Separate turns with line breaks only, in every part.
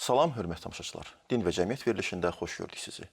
Salam, hörmətli tamaşaçılar. Din və Cəmiyyət verilişində xoş gördük sizi.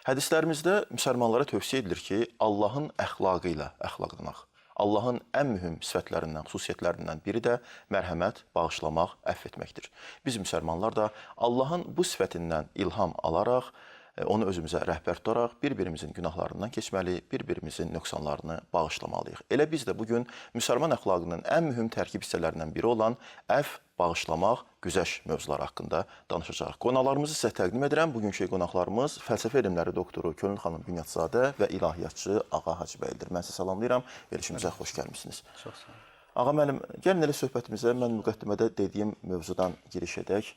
Hədislərimizdə müsəlmanlara tövsiyə edilir ki, Allahın əxlaqı ilə əxlaqlanaq. Allahın ən mühüm sifətlərindən, xüsusiyyətlərindən biri də mərhəmət, bağışlamaq, əfv etməkdir. Biz müsəlmanlar da Allahın bu sifətindən ilham alaraq, onu özümüzə rəhbər tutaraq bir-birimizin günahlarından keçməli, bir-birimizin nöqsanlarını bağışlamalıyıq. Elə biz də bugün müsəlman əxlaqının ən mühüm tərkib hissələrindən biri olan əfv, bağışlamaq, güzəşt mövzuları haqqında danışacağıq. Qonaqlarımızı sizə təqdim edirəm. Bugünkü qonaqlarımız fəlsəfə elmləri doktoru Könül xanım Bünyatzadə və ilahiyyatçı Ağa Hacıbəylidir. Mən sizə salamlayıram. Verilişimizə xoş gəlmişsiniz.
Çox sağ olun.
Ağa müəllim, gəlin elə söhbətimizə mən müqəddimədə dediyim mövzudan giriş edək.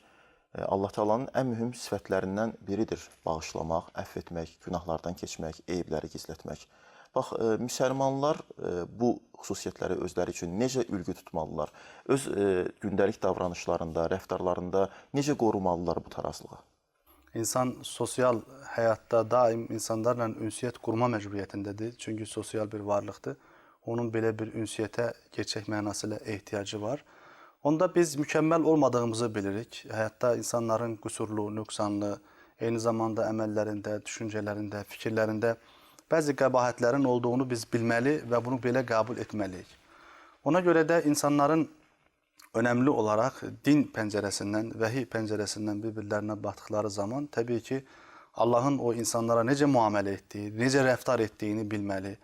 Allah Taala'nın ən mühüm sifətlərindən biridir bağışlamaq, əfv etmək, günahlardan keçmək, eyibləri gizlətmək. Bax, müsəlmanlar bu xüsusiyyətləri özləri üçün necə ülgü tutmalılar? Öz gündəlik davranışlarında, rəftarlarında necə qorumalılar bu tarazlığa?
İnsan sosial həyatda daim insanlarla ünsiyyət qurma məcburiyyətindədir. Çünki sosial bir varlıqdır. Onun belə bir ünsiyyətə gerçək mənasıyla ehtiyacı var. Onda biz mükəmməl olmadığımızı bilirik. Həyatda insanların qüsurlu, nöqsanlı, eyni zamanda əməllərində, düşüncələrində, fikirlərində bəzi qəbahətlərin olduğunu biz bilməli və bunu belə qəbul etməliyik. Ona görə də insanların önəmli olaraq din pəncərəsindən, vəhiy pəncərəsindən bir-birlərinə baxdıqları zaman təbii ki, Allahın o insanlara necə müamilə etdiyi, necə rəftar etdiyini bilməli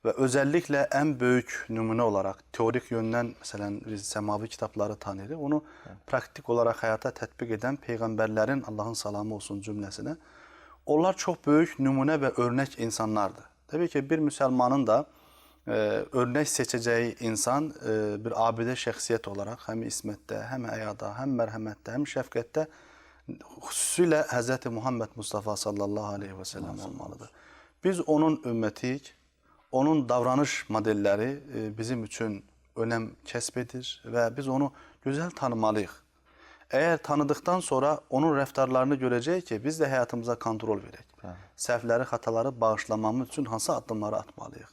və özəlliklə ən böyük nümunə olaraq teorik yöndən, məsələn, səmavi kitabları tanıyırıq, onu praktik olaraq həyata tətbiq edən Peyğəmbərlərin, Allahın salamı olsun cümləsinə, onlar çox böyük nümunə və örnək insanlardır. Təbii ki, bir müsəlmanın da örnək seçəcəyi insan bir abidə şəxsiyyət olaraq həm ismətdə, həm həyada, həm mərhəmətdə, həm şəfqətdə xüsusilə Hz. Muhammed Mustafa sallallahu aleyhi və səlləm olmalıdır. Biz onun ümmətiyik, onun davranış modelləri bizim üçün önəm kəsb edir və biz onu gözəl tanımalıyıq. Əgər tanıdıqdan sonra onun rəftarlarını görəcəyik ki, biz də həyatımıza kontrol verək. Səhvləri, xataları bağışlamamız üçün hansı addımları atmalıyıq?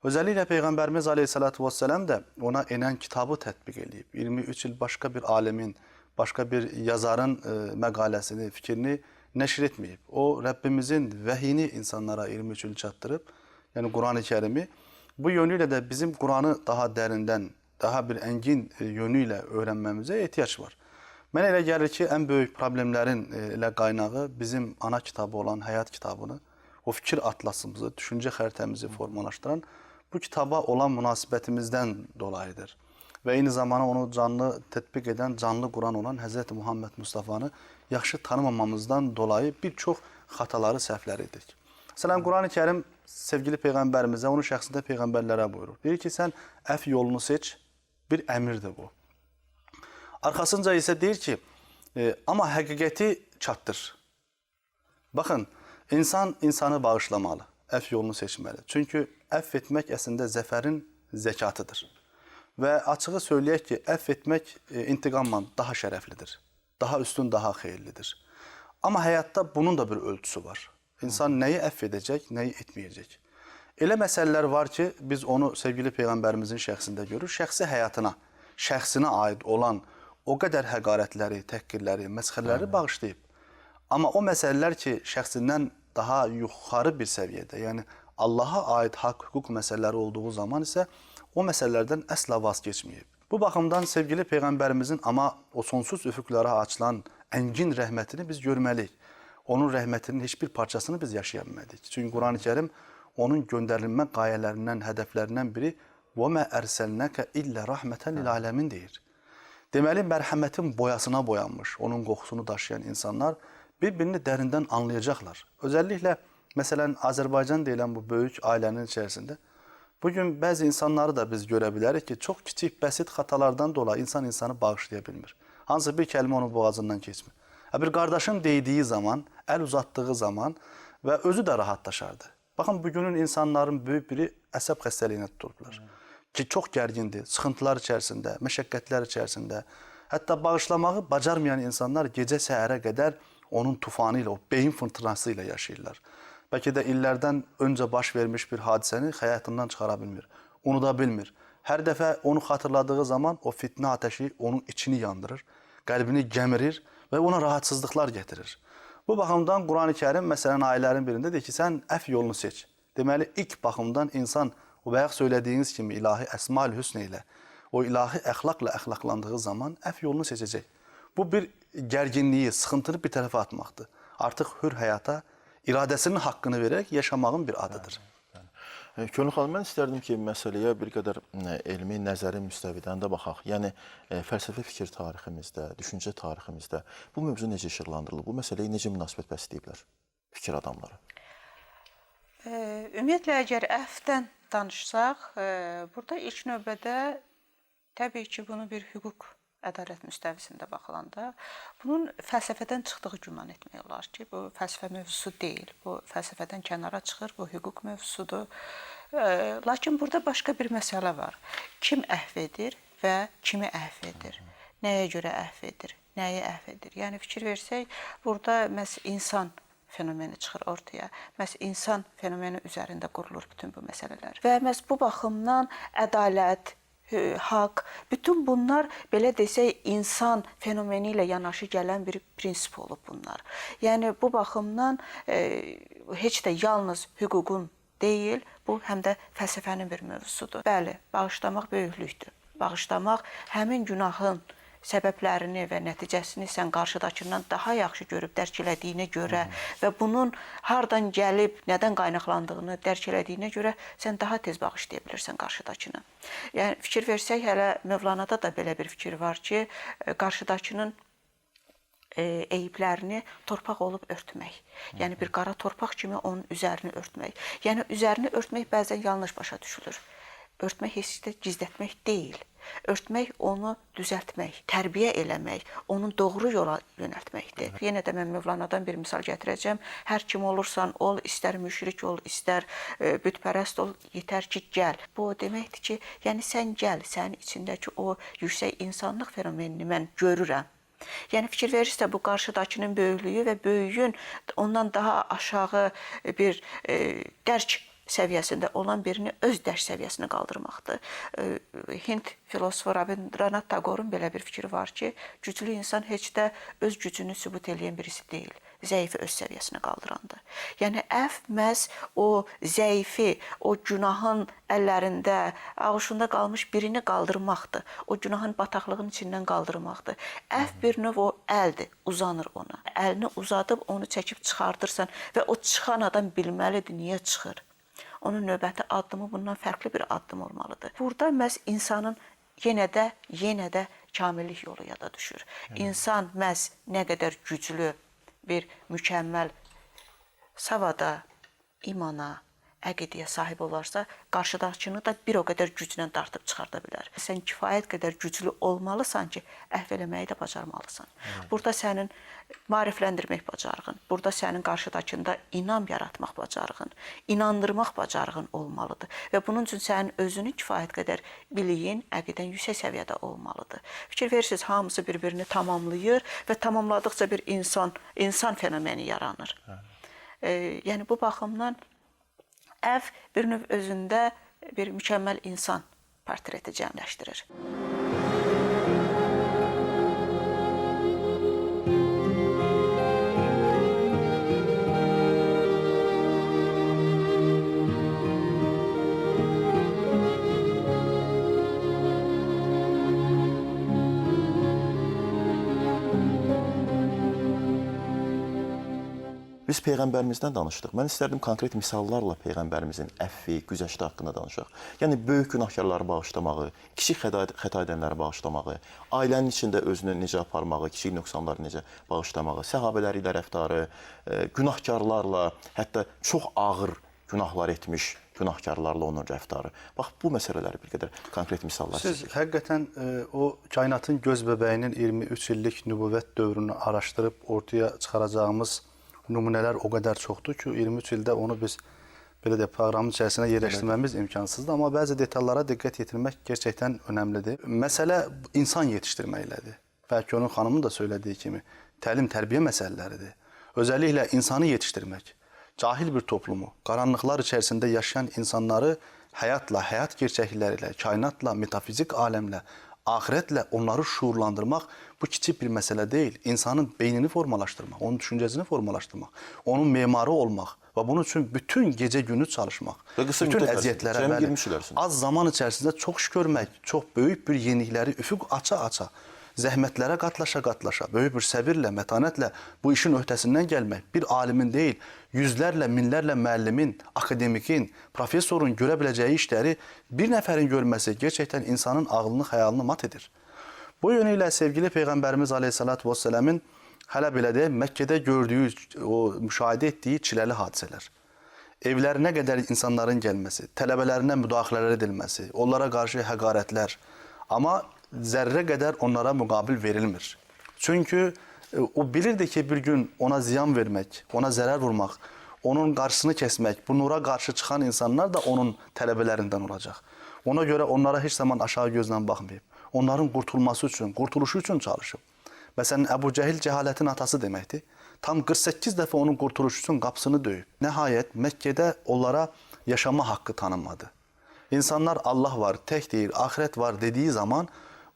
Özəlliklə Peyğəmbərimiz aleyhissalatu vesselam da ona enən kitabı tətbiq edib. 23 il başqa bir alimin, başqa bir yazarın məqaləsini, fikrini nəşr etməyib. O, Rəbbimizin vəhiyini insanlara 23 il çatdırıb, yəni Quran-ı Kərimi. Bu yönüyle də bizim Quranı daha dərindən, daha bir əngin yönü ilə öyrənməmizə ehtiyac var. Mənə elə gəlir ki, ən böyük problemlərin elə qaynağı bizim ana kitabı olan həyat kitabını, o fikir atlasımızı, düşüncə xəritəmizi formalaşdıran bu kitaba olan münasibətimizdən dolayıdır. Və eyni zamanda onu canlı tətbiq edən, canlı Quran olan Hz. Muhammed Mustafa'nı yaxşı tanımamamızdan dolayı bir çox xataları, səhvləri edik. Məsələn, Quran-ı Kərim sevgili Peyğəmbərimizə, onun şəxsində Peyğəmbərlərə buyurur. Deyir ki, sən əfv yolunu seç, bir əmirdir bu. Arxasınca isə deyir ki, amma həqiqəti çatdır. Baxın, insan insanı bağışlamalı, əfv yolunu seçməli. Çünki əfv etmək əslində zəfərin zəkatıdır. Və açığı söyləyək ki, əfv etmək intiqamla daha şərəflidir, daha üstün, daha xeyirlidir. Amma həyatda bunun da bir ölçüsü var. İnsan nəyi əfv edəcək, nəyi etməyəcək. Elə məsələlər var ki, biz onu sevgili Peyğəmbərimizin şəxsində görür, şəxsi həyatına, şəxsinə aid olan o qədər həqarətləri, təhqirləri, məsxərləri bağışlayıb. Amma o məsələlər ki, şəxsindən daha yuxarı bir səviyyədə, yəni Allaha aid haqq, hüquq məsələləri olduğu zaman isə o məsələlərdən əsla vaz keçməyib. Bu baxımdan sevgili Peyğəmbərimizin amma o sonsuz üfüqlərə açılan əngin rəhmətini biz görməliyik. Onun rəhmətinin heç bir parçasını biz yaşaya bilmədik. Çünki Quran-ı Kərim onun göndərilmə qayələrindən, hədəflərindən biri وَمَا أَرْسَلْنَكَ إِلَّا رَحْمَةً لِلْعَالَمِينَ deyir. Deməli, mərhəmətin boyasına boyanmış, onun qoxusunu daşıyan insanlar bir-birini dərindən anlayacaqlar. Özəlliklə, məsələn, Azərbaycan deyilən bu böyük ailənin içərisində bugün bəzi insanları da biz görə bilərik ki, çox kiçik, bəsit xatalardan dolayı insan insanı bağışlaya bilmir. Hansı bir kəlmə onun boğazından keçmir. Bir qardaşın deydiyi zaman, əl uzatdığı zaman və özü də rahatlaşardı. Baxın, bugünün insanların böyük biri əsəb xəstəliyinə tutulublar. Ki, çox gərgindir, sıxıntılar içərisində, məşəqqətlər içərisində. Hətta bağışlamağı bacarmayan insanlar gecə səhərə qədər onun tufanı ilə, o beyin fırtınası ilə yaşayırlar. Bəlkə də illərdən öncə baş vermiş bir hadisəni həyatından çıxara bilmir, unuda bilmir. Hər dəfə onu xatırladığı zaman o fitnə ateşi onun içini yandırır, qəlbini gəmirir və ona rahatsızlıqlar gətirir. Bu baxımdan Qurani Kərim məsələn ayələrin birində deyir ki, sən əf yolunu seç. Deməli, ilk baxımdan insan o bayaq söylədiyiniz kimi ilahi əsma-ül hüsnə ilə, o ilahi əxlaqla əxlaqlandığı zaman əf yolunu seçəcək. Bu bir gərginliyi, sıxıntını bir tərəfə atmaqdır. Artıq hür həyata iradəsinin haqqını verərək yaşamağın bir adıdır.
Könül xanım, mən istərdim ki, məsələyə bir qədər elmi, nəzəri müstəvidən də baxaq. Yəni, fəlsəfi fikir tariximizdə, düşüncə tariximizdə bu mövzu necə işıqlandırılır? Bu məsələyə necə münasibət bəsləyiblər fikir adamları?
Ümumiyyətlə, əgər əfvdən danışsaq, burada ilk növbədə təbii ki, bunu bir hüquq ədalət müstəvisində baxılanda, bunun fəlsəfədən çıxdığı güman etmək olar ki, bu fəlsəfə mövzusu deyil, bu fəlsəfədən kənara çıxır, bu hüquq mövzusudur. Lakin burada başqa bir məsələ var. Kim əhv edir və kimi əhv edir? Nəyə görə əhv edir? Nəyi əhv edir? Yəni, fikir versək, burada məhz insan fenomeni çıxır ortaya. Məhz insan fenomeni üzərində qurulur bütün bu məsələlər. Və məhz bu baxımdan ədalət, haqq, bütün bunlar belə desək insan fenomeni ilə yanaşı gələn bir prinsip olub bunlar. Yəni bu baxımdan heç də yalnız hüququn deyil, bu həm də fəlsəfənin bir mövzusudur. Bəli, bağışlamaq böyüklükdür. Bağışlamaq həmin günahın səbəblərini və nəticəsini sən qarşıdakından daha yaxşı görüb dərk elədiyinə görə və bunun hardan gəlib, nədən qaynaqlandığını dərk elədiyinə görə sən daha tez bağışlaya bilirsən qarşıdakını. Yəni, fikir versək, hələ Mövlanada da belə bir fikir var ki, qarşıdakının eyiblərini torpaq olub örtmək. Yəni, bir qara torpaq kimi onun üzərini örtmək. Yəni, üzərini örtmək bəzən yanlış başa düşülür. Örtmək heç də gizlətmək deyil. Örtmək onu düzəltmək, tərbiyə eləmək, onu doğru yola yönəltməkdir. Yenə də mən Mövlanadan bir misal gətirəcəm. Hər kim olursan ol, istər müşrik ol, istər bütpərəst ol, yetər ki, gəl. Bu o deməkdir ki, yəni sən gəl, sənin içindəki o yüksək insanlıq fenomenini mən görürəm. Yəni, fikir verirsə, bu qarşıdakının böyüklüyü və böyüyün ondan daha aşağı bir dərk səviyyəsində olan birini öz dərk səviyyəsinə qaldırmaqdır. Hind filosofu Rabindranath Tagorun belə bir fikri var ki, güclü insan heç də öz gücünü sübut eləyən birisi deyil, zəifi öz səviyyəsinə qaldırandır. Yəni, əfv məhz o zəifi, o günahın əllərində, ağuşunda qalmış birini qaldırmaqdır. O günahın bataqlığının içindən qaldırmaqdır. Əfv bir növ o əldir, uzanır ona. Əlini uzadıb onu çəkib çıxardırsan və o çıxan adam bilməlidir, niyə çıxır? Onun növbəti addımı bundan fərqli bir addım olmalıdır. Burada məhz insanın yenə də kamillik yolu yada düşür. İnsan məhz nə qədər güclü bir mükəmməl savada, imana, əqidəyə sahib olarsa, qarşıdakını da bir o qədər güclə dartıb çıxarda bilər. Sən kifayət qədər güclü olmalısan ki, əhv eləməyi də bacarmalısan. Burada sənin maarifləndirmək bacarığın, burada sənin qarşıdakında inam yaratmaq bacarığın, inandırmaq bacarığın olmalıdır. Və bunun üçün sənin özünün kifayət qədər biliyin, əqidən yüksək səviyyədə olmalıdır. Fikir verirsiniz, hamısı bir-birini tamamlayır və tamamladıqca bir insan fenomeni yaranır. Yəni, bu baxımdan əfv bir növ özündə bir mükəmməl insan portreti cəmləşdirir.
Biz Peyğəmbərimizdən danışdıq. Mən istərdim konkret misallarla Peyğəmbərimizin əfvi, güzəşti haqqında danışaq. Yəni, böyük günahkarları bağışlamağı, kiçik xəta edənləri bağışlamağı, ailənin içində özünü necə aparmağı, kiçik nöqsanları necə bağışlamağı, səhabələri ilə rəftarı, günahkarlarla, hətta çox ağır günahlar etmiş günahkarlarla onun rəftarı. Bax, bu məsələləri bir qədər konkret misallar
Siz həqiqətən o kainatın göz bəbəyinin 23 illik nübüvvət dövrünü araşdırıb ortaya çıxaracağımız nümunələr o qədər çoxdur ki, 23 ildə onu biz belə də proqramın içərisinə yerləşdirməmiz imkansızdır. Amma bəzi detallara diqqət yetirmək gerçəkdən önəmlidir. Məsələ insan yetişdirməklədir. Bəlkə onun xanımın da söylediyi kimi təlim-tərbiyə məsələləridir. Özəlliklə insanı yetişdirmək, cahil bir toplumu, qaranlıqlar içərisində yaşayan insanları həyatla, həyat gerçəklikləri ilə, kainatla, metafizik aləmlə ahiretle onları şuurlandırmak bu küçük bir mesele değil. İnsanın beynini formalaştırmak, onun düşüncesini formalaştırmak, onun mimarı olmak ve bunun için bütün gece günü çalışmak.
Ve kısa
bütün
müddət
əziyyətlere
ərzində
bəli,
20 il ərzində.
az zaman içerisinde çok iş görmek, çok büyük bir yenilikleri üfüq aça-aça, zəhmətlərə qatlaşa-qatlaşa, böyük bir səbirlə, mətanətlə bu işin öhdəsindən gəlmək, bir alimin deyil, yüzlərlə, minlərlə müəllimin, akademikin, professorun görə biləcəyi işləri bir nəfərin görməsi gerçəkdən insanın ağlını, xəyalını mat edir. Bu yönüyle sevgili Peygamberimiz Aleyhisselatü Vesselam'ın hələ belə deyək, Məkkədə gördüyü, o müşahidə etdiyi çiləli hadisələr, evlərinə qədər insanların gəlməsi, tələbələrinə müdaxilələr edilməsi, onlara qarşı həqarətlər, amma zərrə qədər onlara müqabil verilmir. Çünkü o bilirdi ki bir gün ona ziyan vermek, ona zarar vurmak, onun karşısını kesmek, bu nura karşı çıkan insanlar da onun tələbələrindən olacak. Ona göre onlara hiç zaman aşağı gözlə baxmayıb. Onların kurtulması için, kurtuluşu için çalışıb. Mesela Ebu Cehil cehaletin atası demekti. Tam 48 defa onun kurtuluşu için kapısını döyüp. Nihayet Mekke'de onlara yaşama hakkı tanınmadı. İnsanlar Allah var, tek değil, ahiret var dediği zaman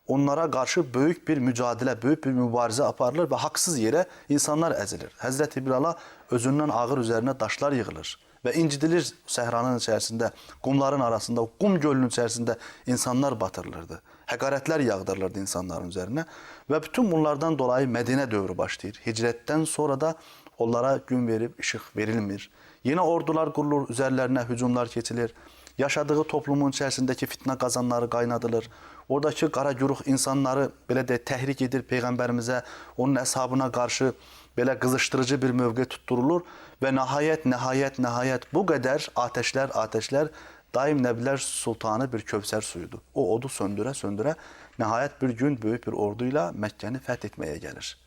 onlara karşı büyük bir mücadele, büyük bir mübarize aparılır ve haksız yere insanlar ezilir. Hazreti Bilal'a özünden ağır üzerine taşlar yığılır ve incidilir sehranın içerisinde, kumların arasında, kum gölünün içerisinde insanlar batırılırdı. Hakaretler yağdırılırdı insanların üzerine ve bütün bunlardan dolayı Medine dövrü başlayır. Hicretten sonra da onlara gün verip ışık verilmir. Yine ordular kurulur, üzerlerine hücumlar keçilir. Yaşadığı toplumun içerisindeki fitne kazanları kaynadılır. Oradaki kara güruh insanları böyle de tehrik edir Peygamberimize, onun eshabına karşı böyle kızıştırıcı bir mövqe tutturulur ve nihayet bu kadar ateşler daim Nebiler Sultanı bir Kövser suyudu. O odu söndüre nihayet bir gün büyük bir orduyla Mekke'ni fethetmeye gelir.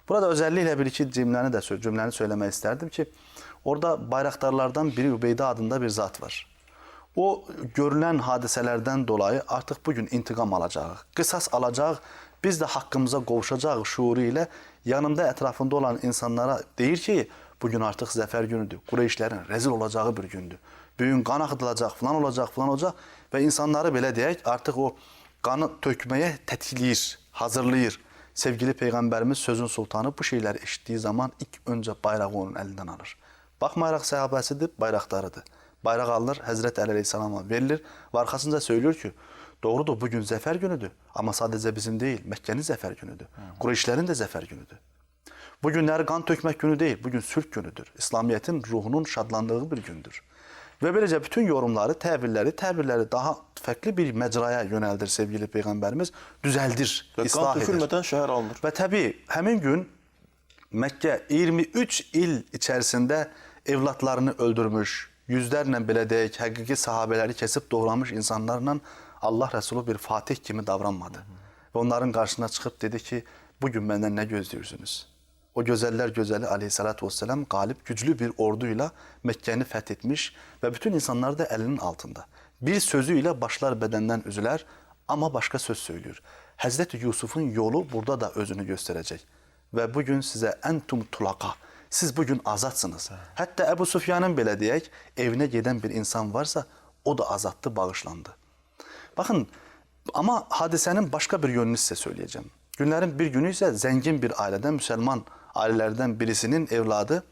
Burada özellikle bir iki cümleni söylemek isterdim ki orada bayraktarlardan biri Übeyde adında bir zat var. O görülen hadiselerden dolayı artık bugün intikam alacak, kısas alacak, biz de hakkımıza kavuşacak şuuru ile yanımda etrafında olan insanlara deyir ki bugün artık zafer günüdür. Kureyşlerin rezil olacağı bir gündür. Bugün kan akıtılacak, falan olacak ve insanları böyle diyek artık o kanı tökmeye tetkileyir, hazırlayır. Sevgili Peygamberimiz sözün sultanı bu şeyleri eşittiği zaman ilk önce bayrağı onun elinden alır. Bakmayarak sahabesidir, bayraktarıdır. Bayrak alınır, Hazreti Ali Aleyhisselam'a verilir ve arkasında söylüyor ki doğrudur bugün zafer günüdür ama sadece bizim değil Mekke'nin zafer günüdür. Kureyşlerin de zafer günüdür. Bugünler kan tökmek günü değil, bugün sülh günüdür. İslamiyet'in ruhunun şadlandığı bir gündür. Ve böylece bütün yorumları, təbirləri daha farklı bir mecraya yöneldir sevgili Peygamberimiz, düzeldir, ıslah eder.
Kan tökülmeden şehir alınır.
Ve tabii hemin gün Mekke 23 il içerisinde evlatlarını öldürmüş, yüzlerle belə deyək, həqiqi sahabeleri kesip doğramış insanlarla Allah Resulü bir Fatih kimi davranmadı. Ve onların karşısına çıkıp dedi ki, bugün benden ne gözlüyorsunuz? O güzeller güzeli Aleyhisselatü Vesselam galip güçlü bir orduyla Mekke'ni fethetmiş ve bütün insanlar da elinin altında. Bir sözüyle başlar bedenden üzüler ama başka söz söylüyor. Hazreti Yusuf'un yolu burada da özünü gösterecek. Ve bugün size entum tulaka. Siz bugün azatsınız. Hatta Ebu Sufyan'ın belə deyək, evine giden bir insan varsa o da azattı, bağışlandı. Bakın ama hadisenin başka bir yönünü size söyleyeceğim. Günlerin bir günü ise zengin bir aileden, Müslüman ailelerden birisinin evladı,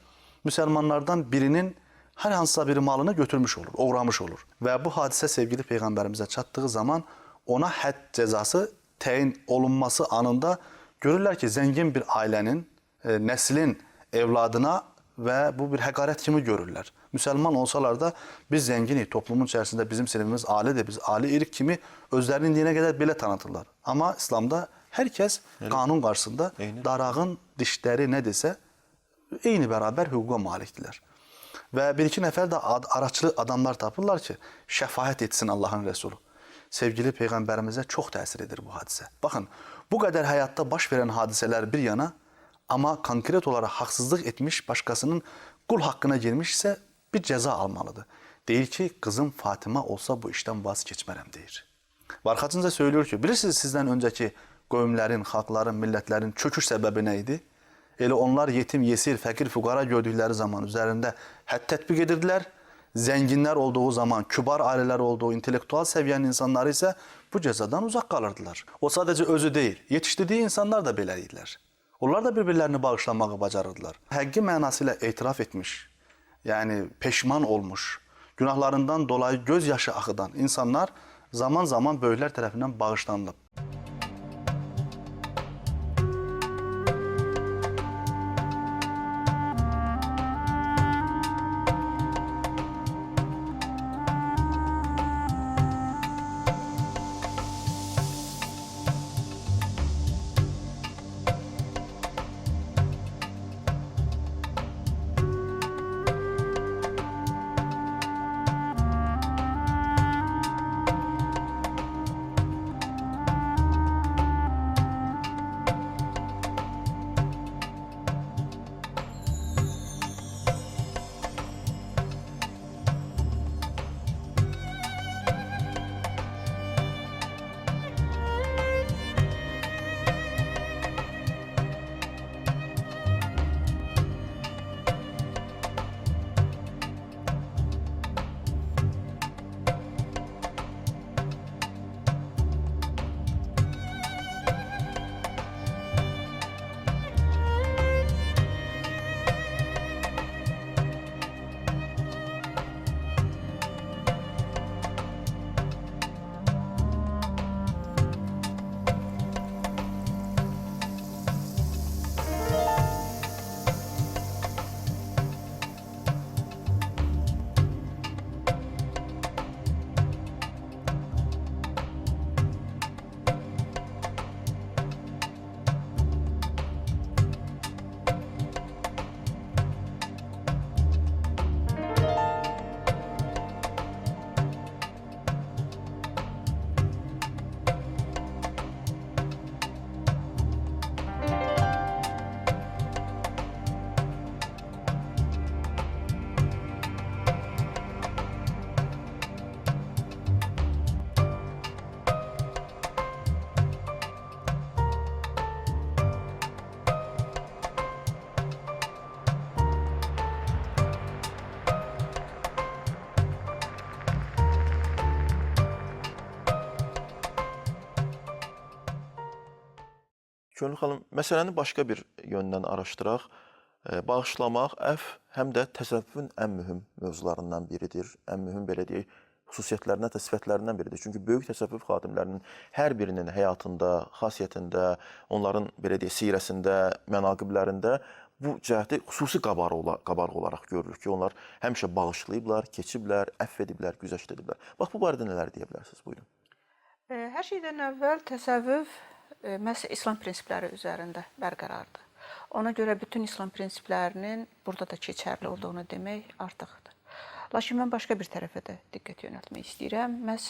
Müslümanlardan birinin her hansısa bir malını götürmüş olur, uğramış olur. Ve bu hadise sevgili Peygamberimize çattığı zaman ona had cezası təyin olunması anında görürler ki zengin bir ailenin, neslin evladına ve bu bir hakaret kimi görürler. Müslüman olsalar da biz zenginiz, toplumun içerisinde bizim sinifimiz alidir, biz ali irik kimi özlerinin dine kadar bile tanıtırlar. Ama İslam'da herkes kanun karşısında darağın dişleri ne dese eyni beraber hukuka maliktiler. Ve bir iki nefer de araçlı adamlar tapırlar ki şefaat etsin Allah'ın Resulü. Sevgili Peygamberimize çok tesiridir bu hadise. Bakın bu kadar hayatta baş veren hadiseler bir yana ama konkret olarak haksızlık etmiş başkasının kul hakkına girmişse bir ceza almalıdır. Değil ki kızım Fatıma olsa bu işten vazgeçmerem deyir. Ve arkasında söylüyor ki bilirsiniz sizden önceki qövmlərin, xalqların, millətlərin çöküş səbəbi nə idi? Elə onlar yetim, yesir, fəqir, füqara gördükləri zaman üzərində hədd tətbiq edirdilər Zenginler olduğu zaman, kübar aileler olduğu, intellektual seviyenin insanları ise bu cezadan uzak kalırdılar. O sadece özü değil, yetiştirdiği insanlar da beləydiler. Onlar da birbirlerini bağışlamağı bacarırdılar. Həqqi mənasıyla etiraf etmiş, yani peşman olmuş, günahlarından dolayı gözyaşı akıdan insanlar zaman zaman böyüklər tərəfindən bağışlanılıb.
Könül xanım, məsələni başqa bir yöndən araşdıraq. Bağışlamaq, əfv həm də təsəvvüfün ən mühüm mövzularından biridir. Ən mühüm, belə deyək, xüsusiyyətlərindən, sifətlərindən biridir. Çünki böyük təsəvvüf xadimlərinin hər birinin həyatında, xasiyyətində, onların, belə deyək, sirəsində, mənaqiblərində bu cəhəti xüsusi qabarıq olaraq görülür ki, onlar həmişə bağışlayıblar, keçiblər, əfv ediblər, güzəşt ediblər. Bax, bu barədə nələr deyə bilərsiniz? Buyurun.
Hər şeydən əvvəl təsəvvüf məhz İslam prinsipləri üzərində bərqərardır. Ona görə bütün İslam prinsiplərinin burada da keçərli olduğunu demək artıqdır. Lakin mən başqa bir tərəfə də diqqət yönəltmək istəyirəm. Məhz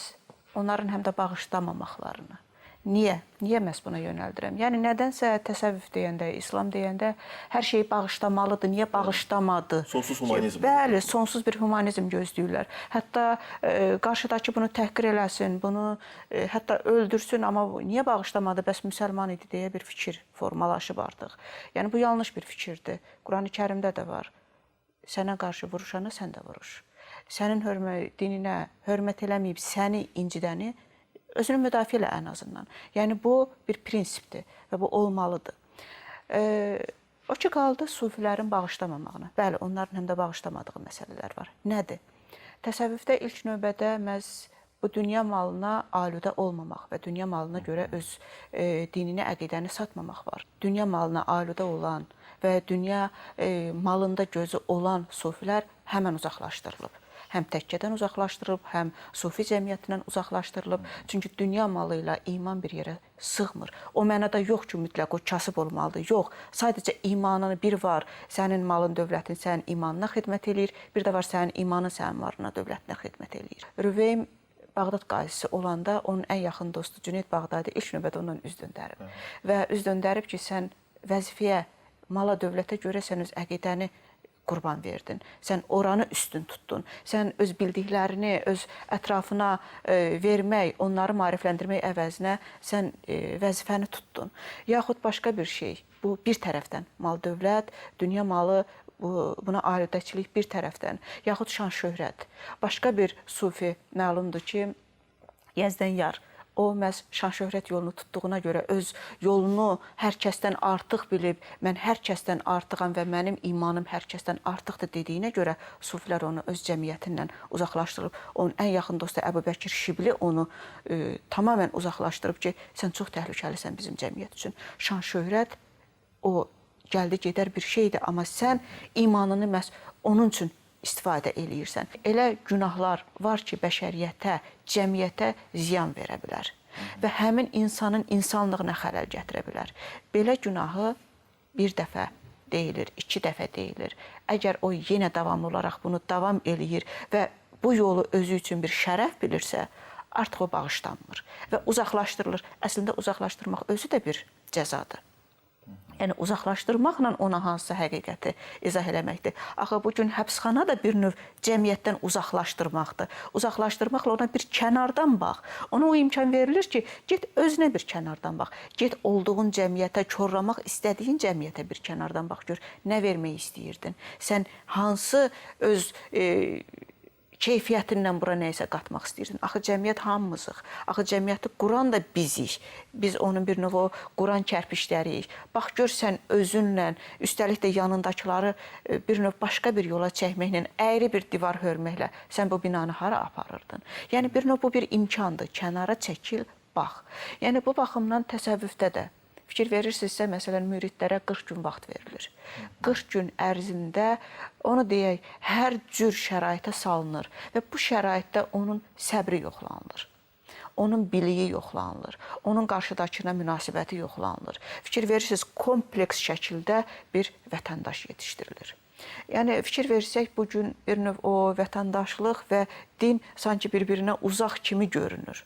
onların həm də bağışlamamaqlarını. Niyə? Niyə məhz buna yönəldirəm? Yəni, nədənsə təsəvvüf deyəndə, İslam deyəndə hər şeyi bağışlamalıdır. Niyə bağışlamadı?
Sonsuz humanizm.
Bəli, sonsuz bir humanizm gözləyirlər. Hətta qarşıdakı bunu təhqir eləsin, bunu hətta öldürsün, amma niyə bağışlamadı? Bəs müsəlman idi deyə bir fikir formalaşıb artıq. Yəni, bu yanlış bir fikirdir. Quran-ı Kərimdə də var. Sənə qarşı vuruşana sən də vuruş. Sənin dininə hörmət eləməyib səni incidəni özünü müdafiə elə ən azından. Yəni, bu bir prinsipdir və bu olmalıdır. O ki, qaldı sufilərin bağışlamamağına. Bəli, onların həm də bağışlamadığı məsələlər var. Nədir? Təsəvvüfdə ilk növbədə məhz bu dünya malına aludə olmamaq və dünya malına görə öz dinini, əqidəni satmamaq var. Dünya malına aludə olan və dünya malında gözü olan sufilər həmən uzaqlaşdırılıb. Həm təkkədən uzaqlaşdırılıb, həm sufi cəmiyyətindən uzaqlaşdırılıb. Çünki dünya malı ilə iman bir yerə sığmır. O mənada yox ki, mütləq o kasıb olmalıdır. Yox, sadəcə imanın bir var, sənin malın, dövlətin sənin imanına xidmət eləyir, bir də var sənin imanın sənin malına, dövlətinə xidmət eləyir. Rüveym Bağdad qazisi olanda onun ən yaxın dostu Cüneyd Bağdadi ilk növbədə ondan üz döndərib. Və üz döndərib ki, sən vəzifəyə, mala, dövlətə görə sən öz əqidəni qurban verdin. Sən oranı üstün tutdun. Sən öz bildiklərini öz ətrafına vermək, onları maarifləndirmək əvəzinə sən vəzifəni tutdun. Yaxud başqa bir şey. Bu bir tərəfdən mal dövlət, dünya malı buna ailədəçilik bir tərəfdən, yaxud şan-şöhrət. Başqa bir sufi məlumdur ki, Yezdənyar, o məhz şan-şöhrət yolunu tutduğuna görə öz yolunu hər kəsdən artıq bilib, mən hər kəsdən artıqam və mənim imanım hər kəsdən artıqdır dediyinə görə sufilər onu öz cəmiyyətindən uzaqlaşdırıb. Onun ən yaxın dostu Əbu Bəkir Şibli onu tamamən uzaqlaşdırıb ki, sən çox təhlükəlisən bizim cəmiyyət üçün. Şan-şöhrət o gəldi gedər bir şeydir, amma sən imanını məhz onun üçün istifadə eləyirsən. Elə günahlar var ki, bəşəriyyətə, cəmiyyətə ziyan verə bilər və həmin insanın insanlığına xələl gətirə bilər. Belə günahı bir dəfə deyilir, 2 dəfə deyilir. Əgər o yenə davamlı olaraq bunu davam eləyir və bu yolu özü üçün bir şərəf bilirsə, artıq o bağışlanmır və uzaqlaşdırılır. Əslində uzaqlaşdırmaq özü də bir cəzadır. Yəni uzaqlaşdırmaqla ona hansısa həqiqəti izah eləməkdir. Axı bu gün həbsxana da bir növ cəmiyyətdən uzaqlaşdırmaqdır. Uzaqlaşdırmaqla ona bir kənardan bax. Ona o imkan verilir ki, get özünə bir kənardan bax. Get olduğun cəmiyyətə, korlamaq istədiyin cəmiyyətə bir kənardan bax. Gör, nə vermək istəyirdin? Sən hansı öz keyfiyyətindən bura nəyəsə qatmaq istəyirdin? Axı cəmiyyət hamımızıq. Axı cəmiyyəti quran da bizik. Biz onun bir növ o quran kərpişləriyik. Bax gör sən özünlə, üstəlik də yanındakıları bir növ başqa bir yola çəkməklə, əyri bir divar hörməklə sən bu binanı hara aparırdın? Yəni bir növ bu bir imkandır. Kənara çəkil, bax. Yəni bu baxımdan təsəvvüfdə də fikir verirsinizsə, məsələn, müridlərə 40 gün vaxt verilir. 40 gün ərzində, onu deyək, hər cür şəraitə salınır və bu şəraitdə onun səbri yoxlanılır. Onun biliyi yoxlanılır. Onun qarşıdakına münasibəti yoxlanılır. Fikir verirsiniz, kompleks şəkildə bir vətəndaş yetişdirilir. Yəni, fikir versək, bugün bir növ o vətəndaşlıq və din sanki bir-birinə uzaq kimi görünür.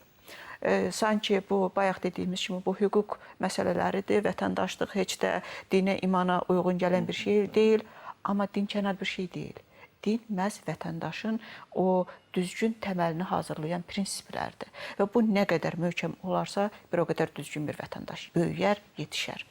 Sanki bu, bayaq dediyimiz kimi, bu hüquq məsələləridir, vətəndaşlıq heç də dinə, imana uyğun gələn bir şey deyil, amma dinkənar bir şey deyil. Din məhz vətəndaşın o düzgün təməlini hazırlayan prinsiplərdir və bu nə qədər möhkəm olarsa, bir o qədər düzgün bir vətəndaş böyüyər, yetişər.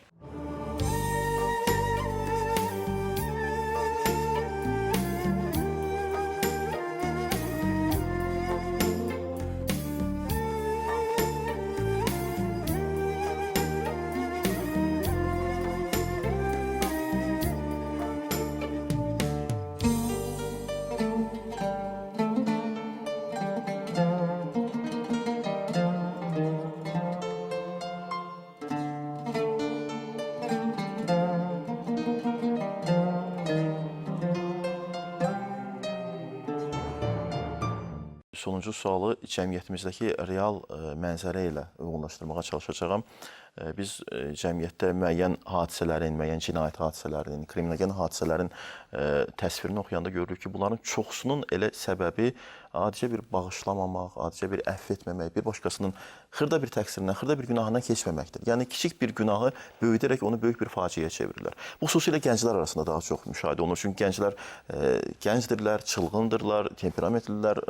Sonuncu sualı cəmiyyətimizdəki real mənzərə ilə uyğunlaşdırmağa çalışacağam. Biz cəmiyyətdə müəyyən hadisələrin, müəyyən cinayət hadisələrinin, kriminogən hadisələrin təsvirini oxuyanda görürük ki, bunların çoxsunun elə səbəbi adicə bir bağışlamamaq, adicə bir əfv etməmək, bir başqasının xırda bir təqsirindən, xırda bir günahından keçməməkdir. Yəni, kiçik bir günahı böyüdərək onu böyük bir faciəyə çevirirlər. Bu xüsusilə gənclər arasında daha çox müşahidə olunur. Çünki gənclər gəncdirlər, çılğındırlar, temperamentlidirlər,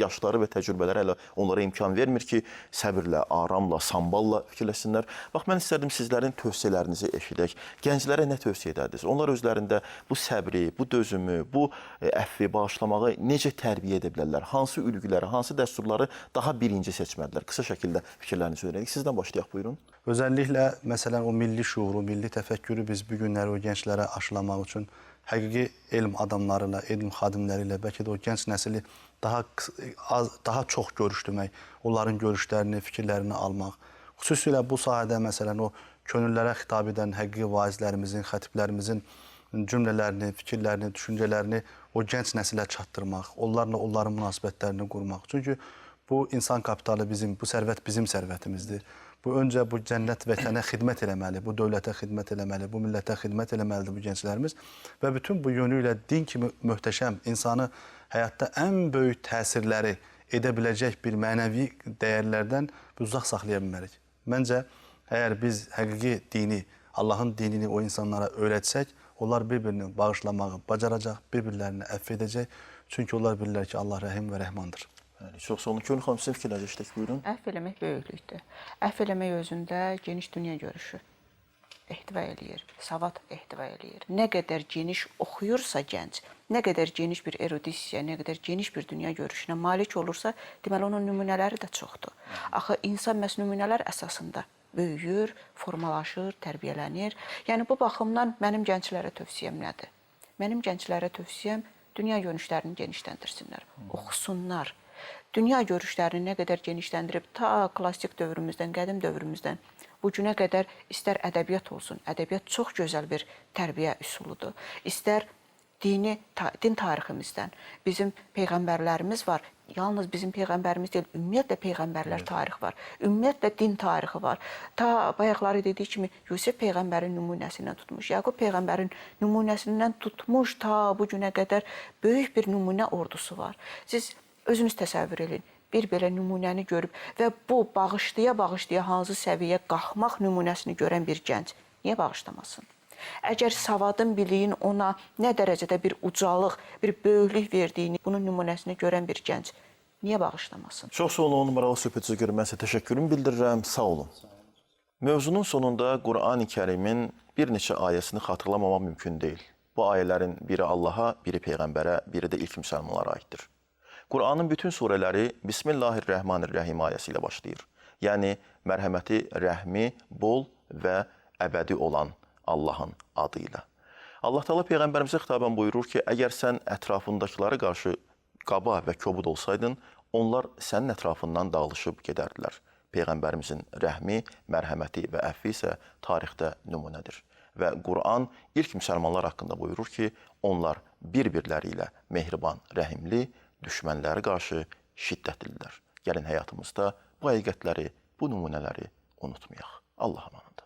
yaşları və təcrübələri hələ onlara imkan vermir ki, səbirlə, aramla, samballa fikirləşsinlər. Bax, mən istərdim sizlərin tövsiyələrinizi eşidək. Gənclərə nə tövsiyə edərdiniz? Onlar özlərində bu səbri, bu dözümü, bu əfvi, bağışlamağı necə tərbiyə edə bilərlər? Hansı ülgüləri, hansı dəsturları daha birinci seçmədilər? Qısa şəkildə fikirlərinizi öyrəndik. Sizdən başlayaq, buyurun.
Özəlliklə, məsələn, o milli şuuru, milli təfəkkürü biz bu günləri o gənclərə aşılamaq üçün həqiqi elm adamlarıyla, elm xadimləri ilə, bəlkə də o gənc nəsili daha çox görüşdürmək, onların görüşlərini, fikirlərini almaq. Xüsusilə bu sahədə, məsələn, o könüllərə xitab edən həqiqi vaizlərimizin, xətiblərimizin cümlələrini, fikirlərini, düşüncələrini o gənc nəsilə çatdırmaq, onlarla onların münasibətlərini qurmaq. Çünki bu insan kapitalı bizim, bu sərvət bizim sərvətimizdir. Bu öncə bu cənnət vətənə xidmət eləməli, bu dövlətə xidmət eləməli, bu millətə xidmət eləməlidir bu gənclərimiz. Və bütün bu yönü ilə din kimi möhtəşəm, insanı həyatda ən böyük təsirləri edə biləcək bir mənəvi dəyərlərdən uzaq saxlaya bilmərik. Məncə, əgər biz həqiqi dini, Allahın dinini o insanlara öyrətsək, onlar bir-birini bağışlamağı bacaracaq, bir-birlərini əfv edəcək. Çünki onlar bilirlər ki, Allah rəhim və rəhmandır.
Çox sağ olun. Könül xanım, sizin fikirlərinizi eşidək, buyurun.
Əfv eləmək böyüklükdür. Əfv eləmək özündə geniş dünya görüşü ehtiva eləyir, savad ehtiva eləyir. Nə qədər geniş oxuyursa gənc, nə qədər geniş bir erudisiya, nə qədər geniş bir dünya görüşünə malik olursa, deməli onun nümunələri də çoxdur. Axı insan məhz nümunələr əsasında böyüyür, formalaşır, tərbiyələnir. Yəni bu baxımdan mənim gənclərə tövsiyəm nədir? Mənim gənclərə tövsiyəm dünya görüşlərini genişləndirsinlər, oxusunlar. Dünya görüşlərini nə qədər genişləndirib ta klassik dövrümüzdən, qədim dövrümüzdən bu günə qədər istər ədəbiyyat olsun, ədəbiyyat çox gözəl bir tərbiyə üsuludur. İstər din tariximizdən, bizim peyğəmbərlərimiz var. Yalnız bizim peyğəmbərimiz deyil, ümumiyyətlə peyğəmbərlər tarixi var. Ümumiyyətlə din tarixi var. Ta bayaqları dediyi kimi Yusif peyğəmbərin nümunəsindən tutmuş, Yaqub peyğəmbərin nümunəsindən tutmuş ta bu günə qədər böyük bir nümunə ordusu var. Siz özünüz təsəvvür edin. Bir belə nümunəni görüb və bu bağışlaya hansı səviyyə qalxmaq nümunəsini görən bir gənc niyə bağışlamasın? Əgər savadın, biliyin ona nə dərəcədə bir ucalıq, bir böyüklük verdiyini, bunun nümunəsini görən bir gənc niyə bağışlamasın?
Çox sağ olun, numaralı söhbətinizə görə mən sizə təşəkkürümü bildirirəm. Sağ olun. Mövzunun sonunda Qur'an-ı Kərimin bir neçə ayəsini xatırlamamaq mümkün deyil. Bu ayələrin biri Allaha, biri Peyğəmbərə, biri də ilk müsəlmanlara aiddir. Qur'anın bütün surələri Bismillahirrahmanirrahim ayəsi ilə başlayır. Yəni, mərhəməti, rəhmi, bol və əbədi olan Allahın adı ilə. Allah Teala Peyğəmbərimizə xitaban buyurur ki, əgər sən ətrafındakılara qarşı qaba və kobud olsaydın, onlar sənin ətrafından dağılışıb gedərdilər. Peyğəmbərimizin rəhmi, mərhəməti və əfvi isə tarixdə nümunədir. Və Qur'an ilk müsəlmanlar haqqında buyurur ki, onlar bir-birləri ilə mehriban, rəhimli, düşmənləri qarşı şiddətlidirlər. Gəlin həyatımızda bu həqiqətləri, bu nümunələri unutmayaq. Allah amanında.